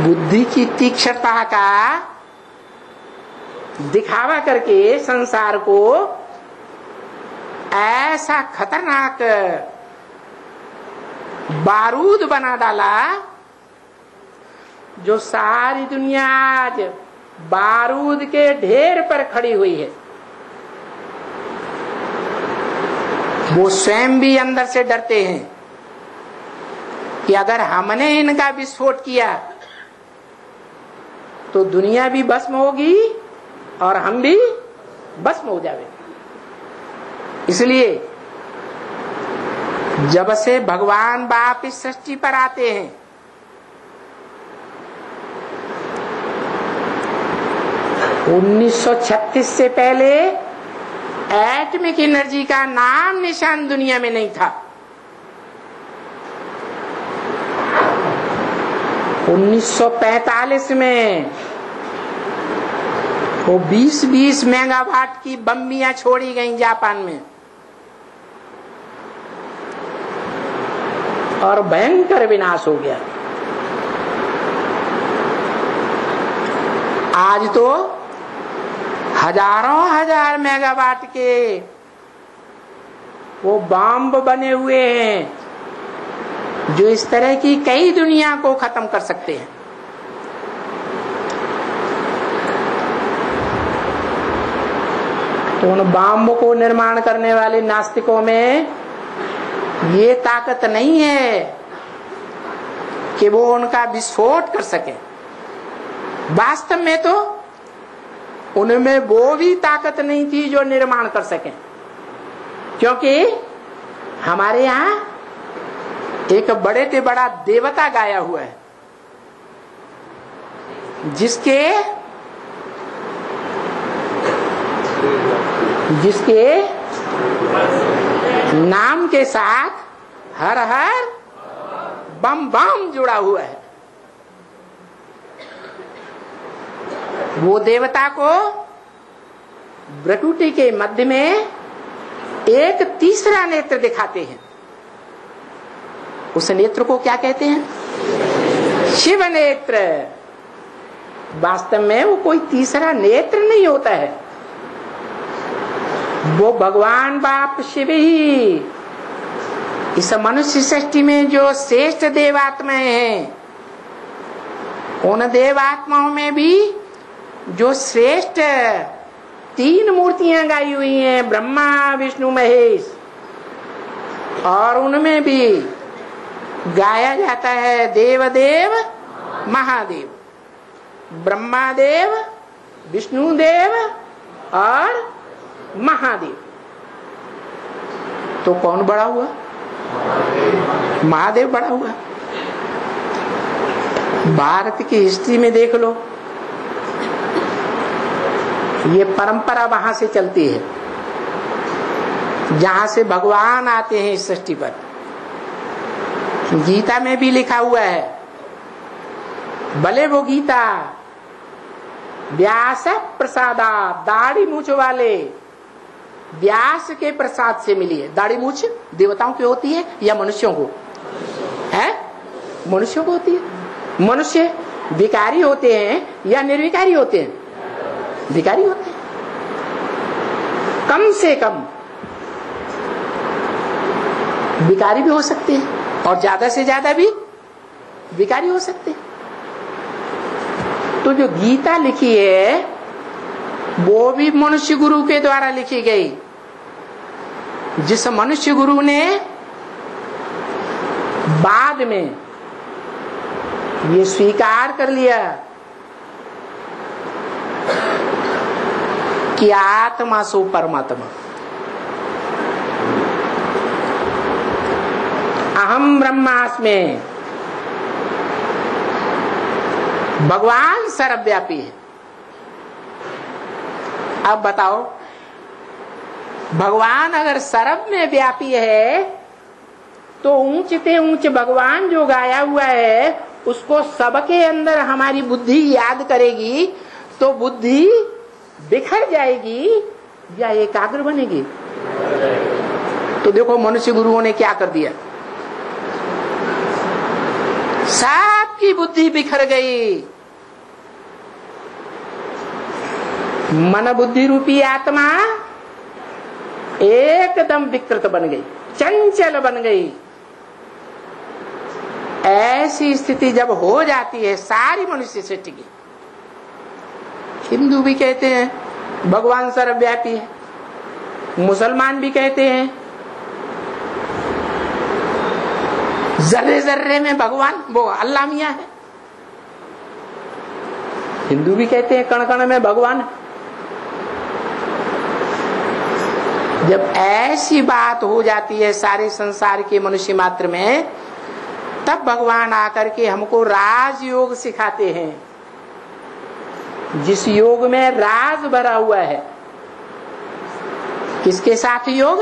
बुद्धि की तीक्ष्णता का दिखावा करके संसार को ऐसा खतरनाक बारूद बना डाला जो सारी दुनिया आज बारूद के ढेर पर खड़ी हुई है। वो स्वयं भी अंदर से डरते हैं कि अगर हमने इनका विस्फोट किया तो दुनिया भी भस्म होगी और हम भी भस्म हो जाएंगे। इसलिए जब से भगवान बाप इस सृष्टि पर आते हैं, 1936 से पहले एटमिक एनर्जी का नाम निशान दुनिया में नहीं था। 1945 में वो 20-20 मेगावाट की बम्बियां छोड़ी गईं जापान में और भयंकर विनाश हो गया। आज तो हजारों हजार मेगावाट के वो बम बने हुए हैं जो इस तरह की कई दुनिया को खत्म कर सकते हैं। तो उन बम को निर्माण करने वाले नास्तिकों में ये ताकत नहीं है कि वो उनका विस्फोट कर सके। वास्तव में तो उनमें वो भी ताकत नहीं थी जो निर्माण कर सके, क्योंकि हमारे यहाँ एक बड़े से बड़ा देवता गाया हुआ है जिसके नाम के साथ हर हर बम बम जुड़ा हुआ है। वो देवता को भ्रकुटी के मध्य में एक तीसरा नेत्र दिखाते हैं। उस नेत्र को क्या कहते हैं? शिव नेत्र। वास्तव में वो कोई तीसरा नेत्र नहीं होता है, वो भगवान बाप शिव ही इस मनुष्य सृष्टि में जो श्रेष्ठ देवात्माएं हैं, उन देवात्माओं में भी जो श्रेष्ठ 3 मूर्तियां गाई हुई हैं, ब्रह्मा विष्णु महेश, और उनमें भी गाया जाता है देवदेव महादेव, ब्रह्मादेव, विष्णुदेव और महादेव। तो कौन बड़ा हुआ? महादेव बड़ा हुआ। भारत की हिस्ट्री में देख लो, ये परंपरा वहां से चलती है जहां से भगवान आते हैं इस सृष्टि पर। गीता में भी लिखा हुआ है, भले वो गीता व्यास प्रसादा, दाढ़ी मूछ वाले व्यास के प्रसाद से मिली है। दाढ़ी मूछ देवताओं की होती है या मनुष्यों को है? मनुष्यों को होती है। मनुष्य विकारी होते हैं या निर्विकारी होते हैं? विकारी होते हैं। कम से कम विकारी भी हो सकते हैं और ज्यादा से ज्यादा भी विकारी हो सकते हैं। तो जो गीता लिखी है वो भी मनुष्य गुरु के द्वारा लिखी गई, जिस मनुष्य गुरु ने बाद में ये स्वीकार कर लिया कि आत्मा सो परमात्मा, अहम ब्रह्मास्मि, भगवान सर्वव्यापी है। अब बताओ, भगवान अगर सर्व में व्यापी है तो ऊंचते ऊंच भगवान जो गाया हुआ है उसको सबके अंदर हमारी बुद्धि याद करेगी तो बुद्धि बिखर जाएगी या एकाग्र बनेगी? तो देखो मनुष्य गुरुओं ने क्या कर दिया, सबकी बुद्धि बिखर गई। मन बुद्धि रूपी आत्मा एकदम विकृत बन गई, चंचल बन गई। ऐसी स्थिति जब हो जाती है सारी मनुष्य सृष्टि की, हिंदू भी कहते हैं भगवान सर्वव्यापी है, मुसलमान भी कहते हैं जर्रे जर्रे में भगवान वो अल्लाह मियां है, हिंदू भी कहते हैं कण कण में भगवान। जब ऐसी बात हो जाती है सारे संसार के मनुष्य मात्र में, तब भगवान आकर के हमको राजयोग सिखाते हैं, जिस योग में राज भरा हुआ है। किसके साथ योग?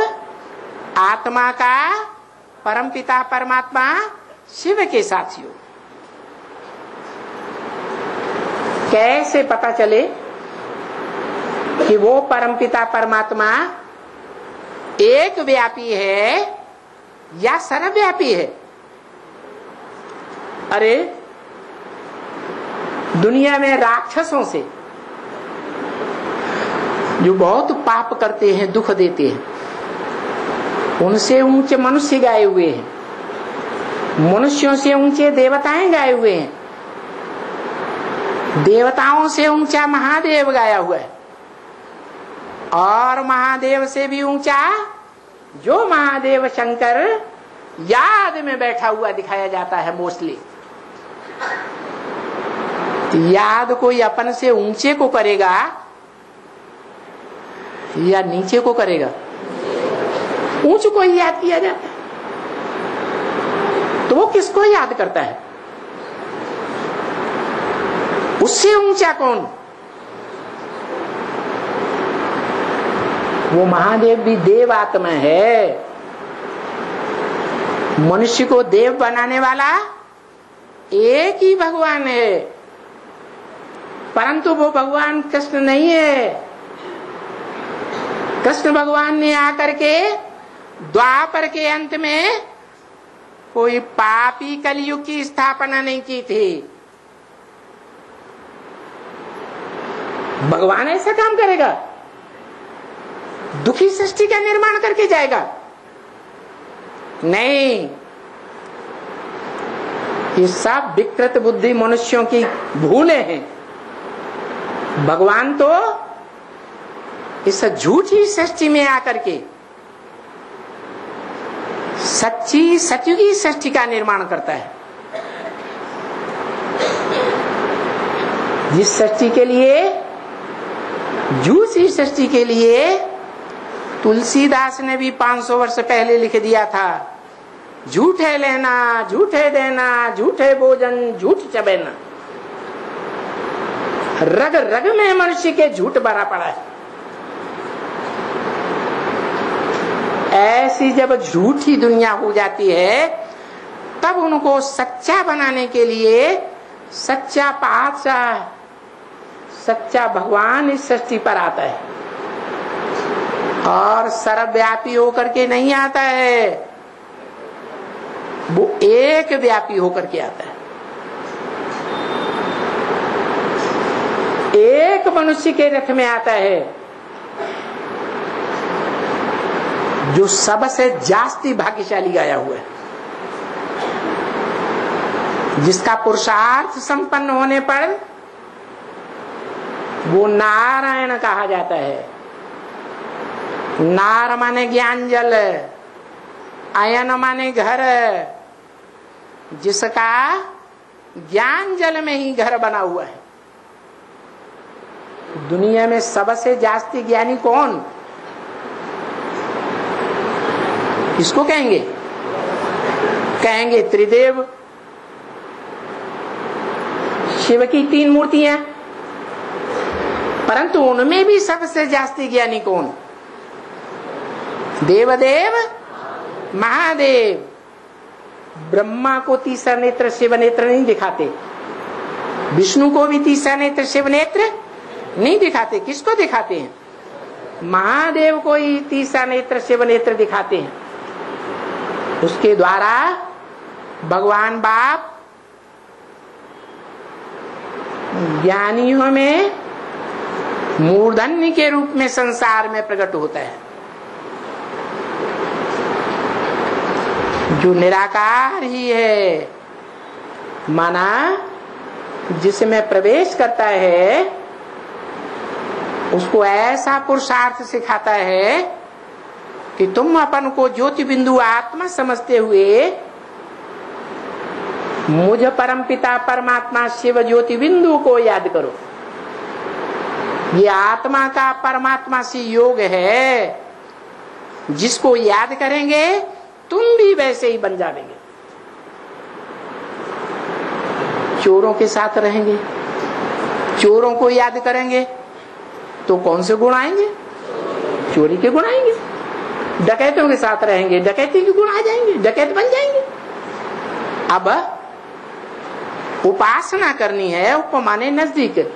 आत्मा का परमपिता परमात्मा शिव के साथ योग। कैसे पता चले कि वो परमपिता परमात्मा एक व्यापी है या सर्वव्यापी है? अरे दुनिया में राक्षसों से जो बहुत पाप करते हैं, दुख देते हैं, उनसे ऊंचे मनुष्य गाए हुए हैं, मनुष्यों से ऊंचे देवताएं गाए हुए हैं, देवताओं से ऊंचा महादेव गाया हुआ है, और महादेव से भी ऊंचा जो महादेव शंकर याद में बैठा हुआ दिखाया जाता है मोस्टली। याद कोई अपन से ऊंचे को करेगा या नीचे को करेगा? ऊंच को ही याद किया जाता है, तो वो किसको याद करता है? उससे ऊंचा कौन? वो महादेव भी देव आत्मा है। मनुष्य को देव बनाने वाला एक ही भगवान है, परंतु वो भगवान कृष्ण नहीं है। कृष्ण भगवान ने आकर के द्वापर के अंत में कोई पापी कलयुग की स्थापना नहीं की थी। भगवान ऐसा काम करेगा? दुखी सृष्टि का निर्माण करके जाएगा? नहीं, ये सब विकृत बुद्धि मनुष्यों की भूले हैं। भगवान तो इस झूठी सृष्टि में आकर के सच्ची सतयुगी सृष्टि का निर्माण करता है, जिस सृष्टि के लिए, झूठी सृष्टि के लिए तुलसीदास ने भी 500 वर्ष पहले लिख दिया था, झूठे लेना, झूठे देना, झूठे भोजन, झूठ चबेना। रग रग में मनुष्य के झूठ भरा पड़ा है। ऐसी जब झूठी दुनिया हो जाती है, तब उनको सच्चा बनाने के लिए सच्चा पातशाह, सच्चा भगवान इस सृष्टि पर आता है, और सर्वव्यापी होकर के नहीं आता है, वो एक व्यापी होकर के आता है। एक मनुष्य के रथ में आता है, जो सबसे जास्ती भाग्यशाली गाया हुआ है, जिसका पुरुषार्थ संपन्न होने पर वो नारायण कहा जाता है। नार माने ज्ञान जल, अयन माने घर, जिसका ज्ञान जल में ही घर बना हुआ है। दुनिया में सबसे जास्ती ज्ञानी कौन? किसको कहेंगे? कहेंगे त्रिदेव, शिव की 3 मूर्तियां, परंतु उनमें भी सबसे जास्ती ज्ञानी कौन? देवदेव महादेव। ब्रह्मा को तीसरा नेत्र शिव नेत्र नहीं दिखाते, विष्णु को भी तीसरा नेत्र शिव नेत्र नहीं दिखाते। किसको दिखाते हैं? महादेव को ही तीसरा नेत्र शिव नेत्र दिखाते हैं। उसके द्वारा भगवान बाप ज्ञानियों में मूर्धन्य के रूप में संसार में प्रकट होता है। जो निराकार ही है, माना जिसमें प्रवेश करता है उसको ऐसा पुरुषार्थ सिखाता है कि तुम अपन को ज्योति बिंदु आत्मा समझते हुए मुझ परमपिता परमात्मा शिव ज्योति बिंदु को याद करो। ये आत्मा का परमात्मा से योग है, जिसको याद करेंगे तुम भी वैसे ही बन जाएंगे। चोरों के साथ रहेंगे, चोरों को याद करेंगे तो कौन से गुण आएंगे? चोरी के गुण आएंगे। डकैतों के साथ रहेंगे, डकैती के गुण आ जाएंगे, डकैत बन जाएंगे। अब उपासना करनी है, उप माने नजदीक,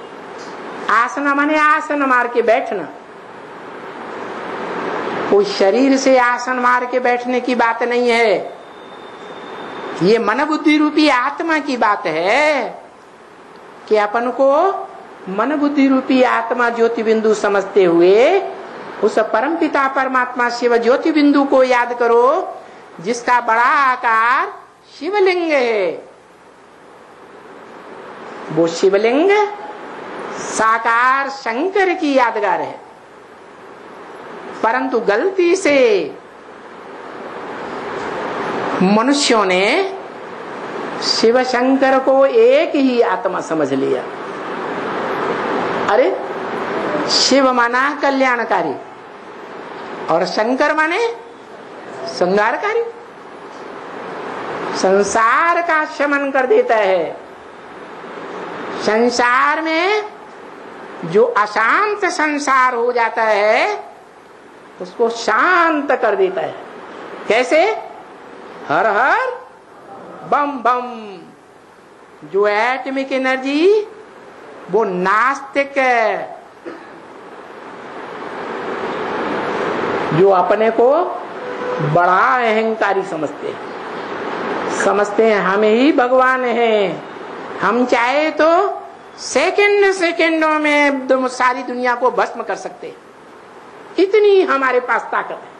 आसना माने आसन मार के बैठना। कोई शरीर से आसन मार के बैठने की बात नहीं है, ये मन बुद्धि रूपी आत्मा की बात है कि अपन को मन बुद्धि रूपी आत्मा ज्योति बिंदु समझते हुए उस परम पिता परमात्मा शिव ज्योति बिंदु को याद करो, जिसका बड़ा आकार शिवलिंग है। वो शिवलिंग साकार शंकर की यादगार है, परंतु गलती से मनुष्यों ने शिव शंकर को एक ही आत्मा समझ लिया। अरे शिव माना कल्याणकारी और शंकर माने संहारकारी, संसार का शमन कर देता है। संसार में जो अशांत संसार हो जाता है उसको शांत कर देता है। कैसे? हर हर बम बम। जो एटमिक एनर्जी वो नास्तिक है, जो अपने को बड़ा अहंकारी समझते हैं हम ही भगवान हैं। हम चाहे तो सेकंडों में सारी दुनिया को भस्म कर सकते, इतनी हमारे पास ताकत है।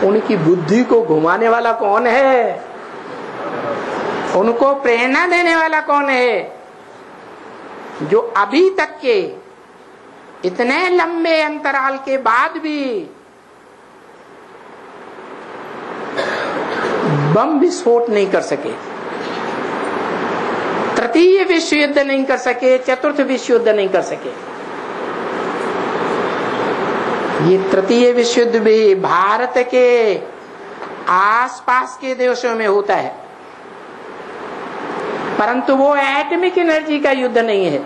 उनकी बुद्धि को घुमाने वाला कौन है? उनको प्रेरणा देने वाला कौन है? जो अभी तक के इतने लंबे अंतराल के बाद भी बम विस्फोट नहीं कर सके, तृतीय विश्व युद्ध नहीं कर सके, चतुर्थ विश्व युद्ध नहीं कर सके। ये तृतीय विश्व युद्ध भी भारत के आसपास के देशों में होता है, परंतु वो एटमिक एनर्जी का युद्ध नहीं है,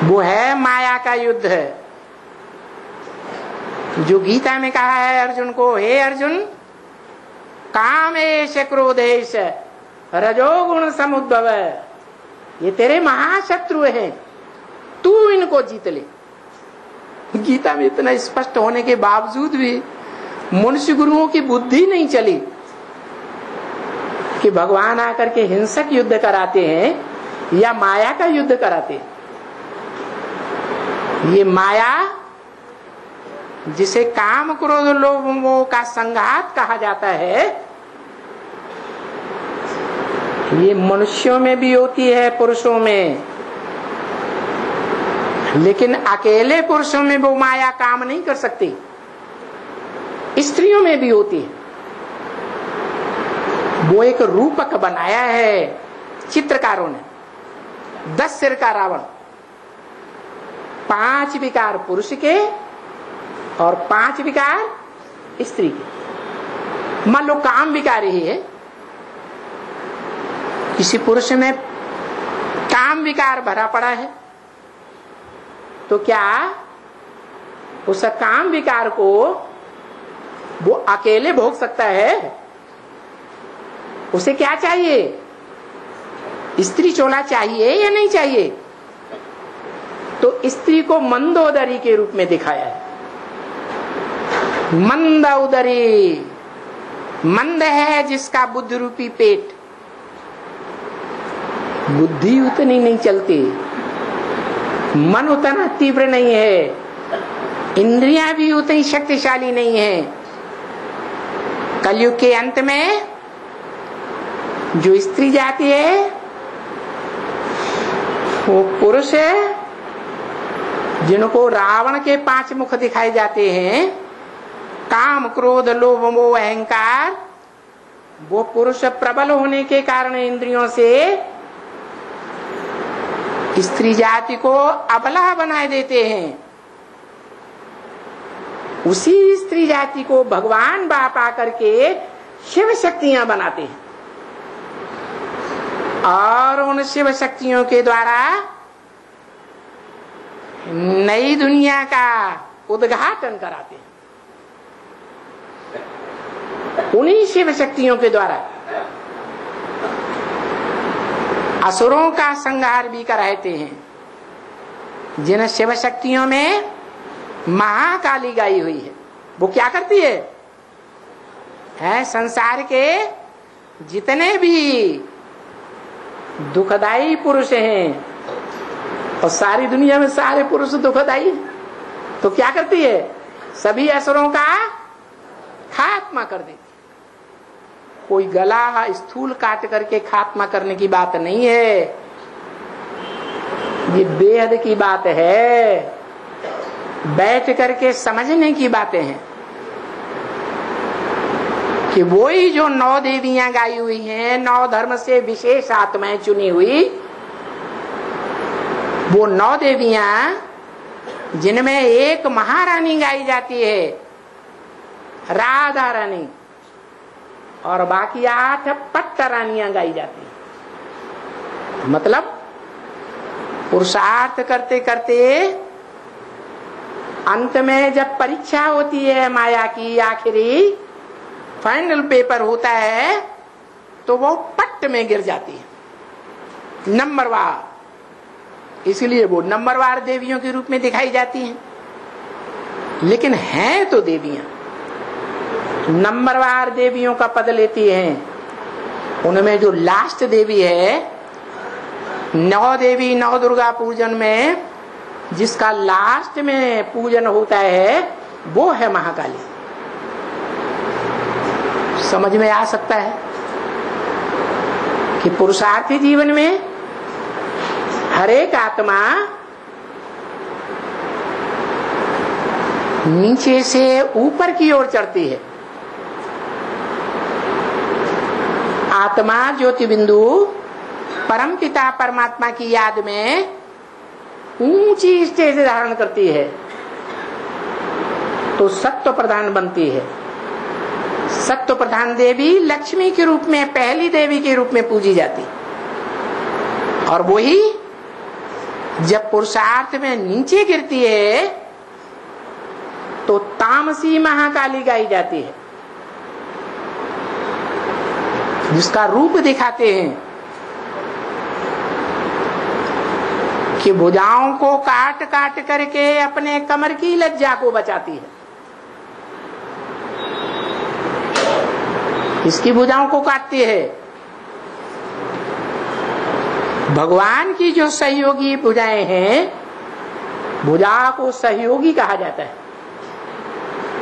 वो है माया का युद्ध है। जो गीता में कहा है अर्जुन को, हे अर्जुन, कामेश क्रोधेश रजोगुण समुद्भव, ये तेरे महाशत्रु हैं, तू इनको जीत ले। गीता में इतना स्पष्ट होने के बावजूद भी मनुष्य गुरुओं की बुद्धि नहीं चली कि भगवान आकर के हिंसक युद्ध कराते हैं या माया का युद्ध कराते हैं। ये माया जिसे काम क्रोध लोभों का संघात कहा जाता है, ये मनुष्यों में भी होती है, पुरुषों में, लेकिन अकेले पुरुषों में वो माया काम नहीं कर सकती, स्त्रियों में भी होती है। वो एक रूपक बनाया है चित्रकारों ने, 10 सिर का रावण, 5 विकार पुरुष के और 5 विकार स्त्री के। मान लो काम विकार ही है, किसी पुरुष में काम विकार भरा पड़ा है, तो क्या उस काम विकार को वो अकेले भोग सकता है? उसे क्या चाहिए? स्त्री चोला चाहिए या नहीं चाहिए? तो स्त्री को मंदोदरी के रूप में दिखाया है। मंद उदरी, मंद है जिसका बुद्धि रूपी पेट, बुद्धि उतनी नहीं चलती, मन उतना तीव्र नहीं है, इंद्रियां भी उतनी शक्तिशाली नहीं है। कलयुग के अंत में जो स्त्री जाती है वो पुरुष है जिनको रावण के 5 मुख दिखाए जाते हैं, काम क्रोध लोभ मोह अहंकार, वो पुरुष प्रबल होने के कारण इंद्रियों से स्त्री जाति को अबला बनाए देते हैं। उसी स्त्री जाति को भगवान बाप आकर के शिव शक्तियां बनाते हैं और उन शिव शक्तियों के द्वारा नई दुनिया का उद्घाटन कराते हैं। उन्हीं शिव शक्तियों के द्वारा असुरों का संहार भी कराते हैं। जिन शिव शक्तियों में महाकाली गाई हुई है, वो क्या करती है संसार के जितने भी दुखदाई पुरुष हैं, और सारी दुनिया में सारे पुरुष दुखदाई, तो क्या करती है, सभी असुरों का खात्मा कर देती। कोई गला स्थूल काट करके खात्मा करने की बात नहीं है, ये बेहद की बात है, बैठ करके समझने की बातें हैं कि वही जो 9 देवियां गाई हुई हैं, 9 धर्म से विशेष आत्माएं चुनी हुई, वो 9 देवियां जिनमें एक महारानी गाई जाती है, राधा रानी, और बाकी 8 पट्ट रानियां गाई जाती है। मतलब पुरुषार्थ करते करते अंत में जब परीक्षा होती है माया की, आखिरी फाइनल पेपर होता है, तो वो पट्ट में गिर जाती है, नंबरवार। इसलिए वो नंबरवार देवियों के रूप में दिखाई जाती हैं, लेकिन हैं तो देवियां, नंबरवार देवियों का पद लेती हैं। उनमें जो लास्ट देवी है, 9 देवी 9 दुर्गा पूजन में जिसका लास्ट में पूजन होता है, वो है महाकाली। समझ में आ सकता है कि पुरुषार्थी जीवन में हर एक आत्मा नीचे से ऊपर की ओर चढ़ती है। आत्मा ज्योति बिंदु परम पिता परमात्मा की याद में ऊंची स्टेज धारण करती है, तो सत्व प्रधान बनती है। सत्व प्रधान देवी लक्ष्मी के रूप में, पहली देवी के रूप में पूजी जाती, और वही जब पुरुषार्थ में नीचे गिरती है तो तामसी महाकाली गाई जाती है, जिसका रूप दिखाते हैं कि भुजाओं को काट काट करके अपने कमर की लज्जा को बचाती है। इसकी भुजाओं को काटती है। भगवान की जो सहयोगी भुजाएं हैं, भुजा को सहयोगी कहा जाता है।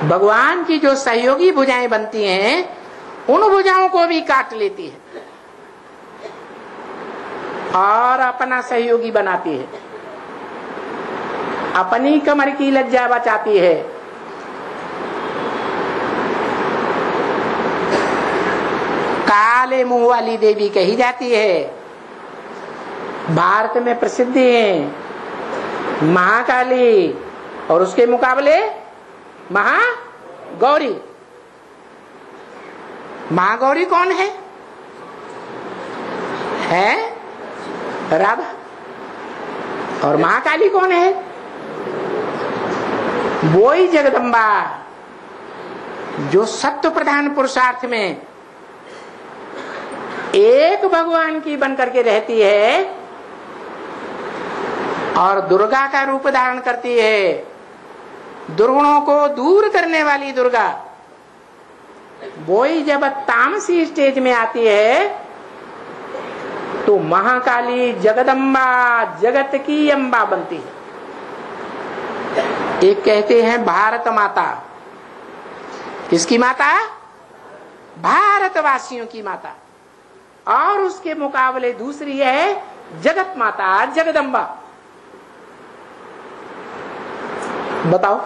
भगवान की जो सहयोगी भुजाएं बनती हैं, उन भुजाओं को भी काट लेती है और अपना सहयोगी बनाती है, अपनी कमर की लज्जा बचाती है। काले मुंह वाली देवी कही जाती है। भारत में प्रसिद्ध है महाकाली, और उसके मुकाबले महागौरी। महागौरी कौन है? राधा। और महाकाली कौन है? वो ही जगदम्बा, जो सत्व प्रधान पुरुषार्थ में एक भगवान की बनकर के रहती है और दुर्गा का रूप धारण करती है। दुर्गुणों को दूर करने वाली दुर्गा, वो ही जब तामसी स्टेज में आती है तो महाकाली जगदम्बा, जगत की अम्बा बनती है। एक कहते हैं भारत माता। किसकी माता? भारतवासियों की माता। और उसके मुकाबले दूसरी है जगत माता जगदम्बा। बताओ,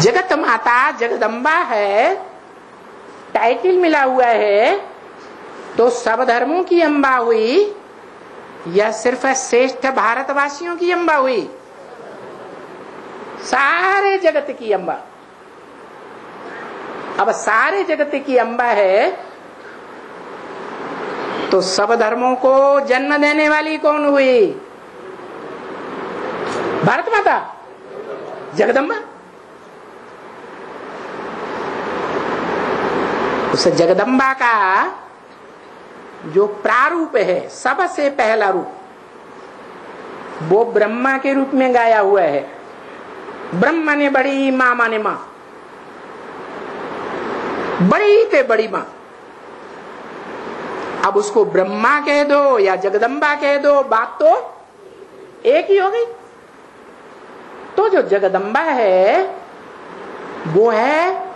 जगत माता जगदम्बा है, टाइटल मिला हुआ है, तो सब धर्मों की अम्बा हुई या सिर्फ श्रेष्ठ भारतवासियों की अम्बा हुई? सारे जगत की अम्बा। अब सारे जगत की अम्बा है तो सब धर्मों को जन्म देने वाली कौन हुई? भारत माता जगदम्बा। उस जगदम्बा का जो प्रारूप है, सबसे पहला रूप, वो ब्रह्मा के रूप में गाया हुआ है। ब्रह्मा ने बड़ी, मां माने मां, बड़ी पे बड़ी मां। अब उसको ब्रह्मा कह दो या जगदम्बा कह दो, बात तो एक ही हो गई। तो जो जगदम्बा है वो है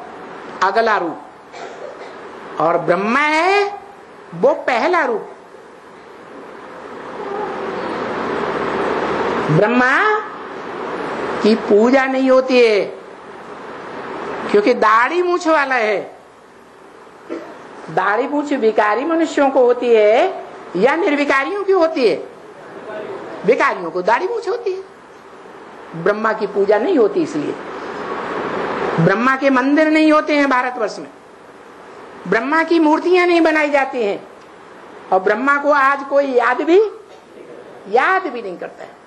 अगला रूप, और ब्रह्मा है वो पहला रूप। ब्रह्मा की पूजा नहीं होती है क्योंकि दाढ़ी मूछ वाला है। दाढ़ी मूछ विकारी मनुष्यों को होती है या निर्विकारियों की होती है? विकारियों को दाढ़ी मूछ होती है। ब्रह्मा की पूजा नहीं होती, इसलिए ब्रह्मा के मंदिर नहीं होते हैं भारतवर्ष में, ब्रह्मा की मूर्तियां नहीं बनाई जाती हैं, और ब्रह्मा को आज कोई याद भी नहीं करता है।